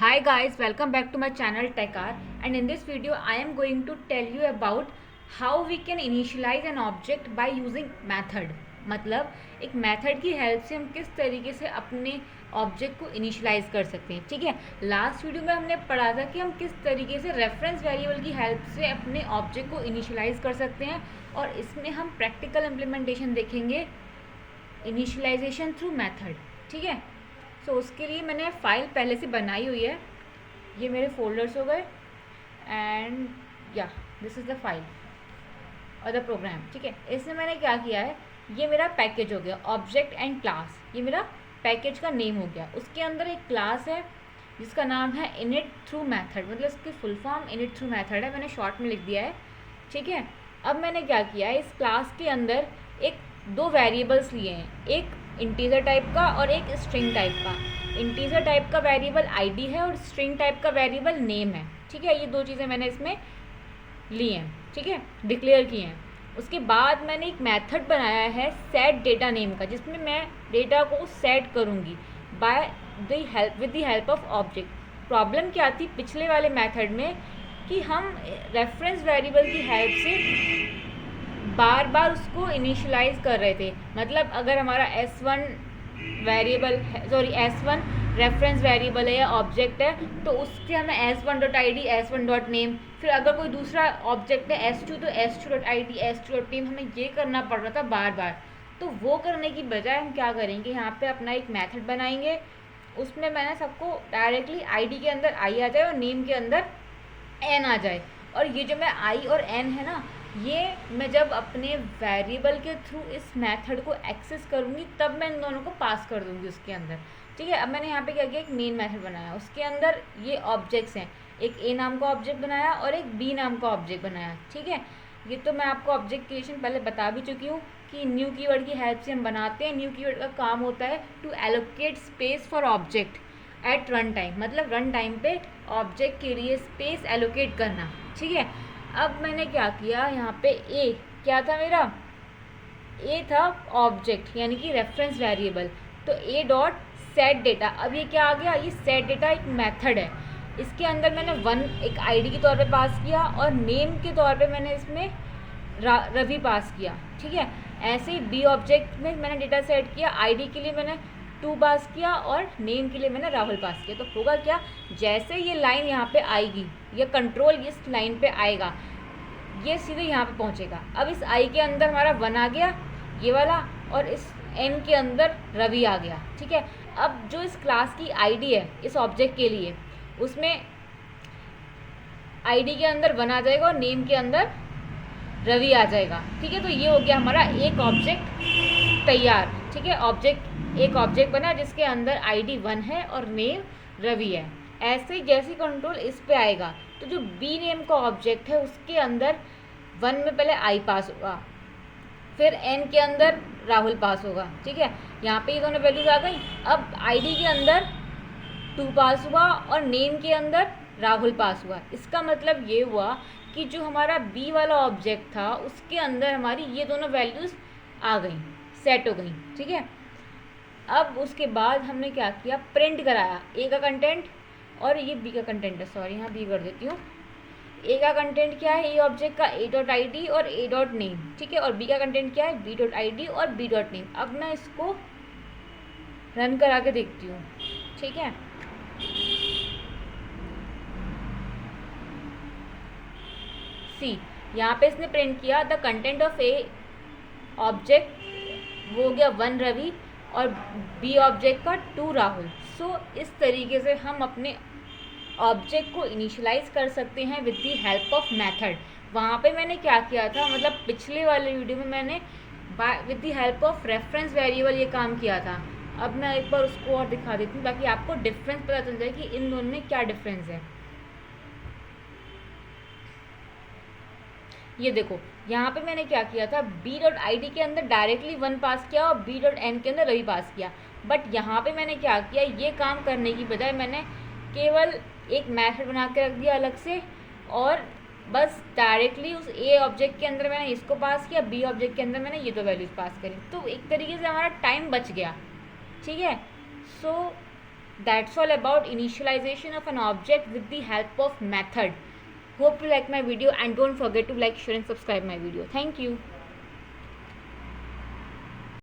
Hi guys, welcome back to my channel TechR, and in this video I am going to tell you about how we can initialize an object by using method. मतलब एक method की help से हम किस तरीके से अपने object को इनिशियलाइज कर सकते हैं। ठीक है, लास्ट वीडियो में हमने पढ़ा था कि हम किस तरीके से रेफरेंस वेरिएबल की हेल्प से अपने ऑब्जेक्ट को इनिशियलाइज कर सकते हैं, और इसमें हम प्रैक्टिकल इम्प्लीमेंटेशन देखेंगे इनिशियलाइजेशन थ्रू मेथड। ठीक है, सो उसके लिए मैंने फ़ाइल पहले से बनाई हुई है। ये मेरे फोल्डर्स हो गए एंड या दिस इज़ द फाइल और द प्रोग्राम। ठीक है, इसमें मैंने क्या किया है, ये मेरा पैकेज हो गया ऑब्जेक्ट एंड क्लास, ये मेरा पैकेज का नेम हो गया। उसके अंदर एक क्लास है जिसका नाम है इनिट थ्रू मेथड, मतलब इसकी full form init through method है, मैंने शॉर्ट में लिख दिया है। ठीक है, अब मैंने क्या किया है, इस क्लास के अंदर दो वेरिएबल्स लिए हैं, एक इंटीजर टाइप का और एक स्ट्रिंग टाइप का। इंटीजर टाइप का वेरिएबल आईडी है और स्ट्रिंग टाइप का वेरिएबल नेम है। ठीक है, ये दो चीज़ें मैंने इसमें ली हैं। ठीक है, डिक्लेयर की हैं। उसके बाद मैंने एक मेथड बनाया है सेट डेटा नेम का, जिसमें मैं डेटा को सेट करूँगी by with the help of object. Problem क्या थी पिछले वाले मेथड में कि हम रेफरेंस वेरिएबल की हेल्प से बार बार उसको इनिशियलाइज कर रहे थे। मतलब अगर हमारा S1 वेरिएबल है, S1 रेफरेंस वेरिएबल है या ऑब्जेक्ट है, तो उससे हमें S1.id S1.name, फिर अगर कोई दूसरा ऑब्जेक्ट है S2 तो S2.id S2.name, हमें ये करना पड़ रहा था बार बार। तो वो करने की बजाय हम क्या करेंगे, यहाँ पे अपना एक मेथड बनाएंगे, उसमें मैंने सबको डायरेक्टली ID के अंदर I आ जाए और नेम के अंदर N आ जाए। और ये जो मैं I और N है ना, ये मैं जब अपने वेरिएबल के थ्रू इस मेथड को एक्सेस करूँगी तब मैं इन दोनों को पास कर दूँगी उसके अंदर। ठीक है, अब मैंने यहाँ पे क्या किया, एक मेन मेथड बनाया, उसके अंदर ये ऑब्जेक्ट्स हैं, एक A नाम का ऑब्जेक्ट बनाया और एक B नाम का ऑब्जेक्ट बनाया। ठीक है, ये तो मैं आपको ऑब्जेक्ट क्रिएशन पहले बता भी चुकी हूँ कि न्यू कीवर्ड की हेल्प से हम बनाते हैं। न्यू कीवर्ड का काम होता है to allocate space for object at run time, मतलब रन टाइम पे ऑब्जेक्ट के लिए स्पेस एलोकेट करना। ठीक है, अब मैंने क्या किया, यहाँ पे ए क्या था मेरा, ए था ऑब्जेक्ट यानी कि रेफरेंस वेरिएबल, तो ए डॉट सेट डेटा। अब ये क्या आ गया, ये सेट डेटा एक मेथड है, इसके अंदर मैंने वन एक आईडी के तौर पे पास किया और नेम के तौर पे मैंने इसमें रवि पास किया। ठीक है, ऐसे ही बी ऑब्जेक्ट में मैंने डेटा सेट किया, आईडी के लिए मैंने 2 पास किया और नेम के लिए मैंने राहुल पास किया। तो होगा क्या, जैसे ये लाइन यहाँ पे आएगी, ये कंट्रोल इस लाइन पे आएगा, ये सीधे यहाँ पे पहुँचेगा। अब इस आई के अंदर हमारा 1 आ गया ये वाला, और इस एन के अंदर रवि आ गया। ठीक है, अब जो इस क्लास की आईडी है इस ऑब्जेक्ट के लिए, उसमें आईडी के अंदर 1 आ जाएगा और नेम के अंदर रवि आ जाएगा। ठीक है, तो ये हो गया हमारा एक ऑब्जेक्ट तैयार। ठीक है, एक ऑब्जेक्ट बना जिसके अंदर आईडी 1 है और नेम रवि है। ऐसे ही जैसे कंट्रोल इस पे आएगा तो जो बी नेम का ऑब्जेक्ट है उसके अंदर 1 में पहले आई पास होगा, फिर एन के अंदर राहुल पास होगा। ठीक है, यहाँ पे ये दोनों वैल्यूज आ गई। अब आईडी के अंदर 2 पास हुआ और नेम के अंदर राहुल पास हुआ। इसका मतलब ये हुआ कि जो हमारा बी वाला ऑब्जेक्ट था उसके अंदर हमारी ये दोनों वैल्यूज़ आ गई, सेट हो गई। ठीक है, अब उसके बाद हमने क्या किया, प्रिंट कराया ए का कंटेंट और ये बी का कंटेंट है, सॉरी यहाँ बी कर देती हूँ। ए का कंटेंट क्या है, ए ऑब्जेक्ट का A.id और A.name। ठीक है, और बी का कंटेंट क्या है, B.id और B.name। अब मैं इसको रन करा के देखती हूँ। ठीक है, सी यहाँ पे इसने प्रिंट किया the content of A object, वो हो गया 1 रवि और बी ऑब्जेक्ट का 2 राहुल। सो इस तरीके से हम अपने ऑब्जेक्ट को इनिशियलाइज कर सकते हैं with the help of method. वहाँ पे मैंने क्या किया था, मतलब पिछले वाले वीडियो में मैंने with the help of reference variable ये काम किया था। अब मैं एक बार उसको और दिखा देती हूँ ताकि आपको डिफरेंस पता चल जाए कि इन दोनों में क्या डिफरेंस है। ये देखो, यहाँ पे मैंने क्या किया था, B.id के अंदर डायरेक्टली 1 पास किया और B.n के अंदर रवि पास किया। बट यहाँ पे मैंने क्या किया, ये काम करने की बजाय मैंने केवल एक मेथड बना के रख दिया अलग से, और बस डायरेक्टली उस ए ऑब्जेक्ट के अंदर मैंने इसको पास किया, बी ऑब्जेक्ट के अंदर मैंने ये दो वैल्यूज़ पास करी। तो एक तरीके से हमारा टाइम बच गया। ठीक है, सो That's all about initialization of an object with the help of method. Hope you like my video and don't forget to like, share and subscribe my video. Thank you.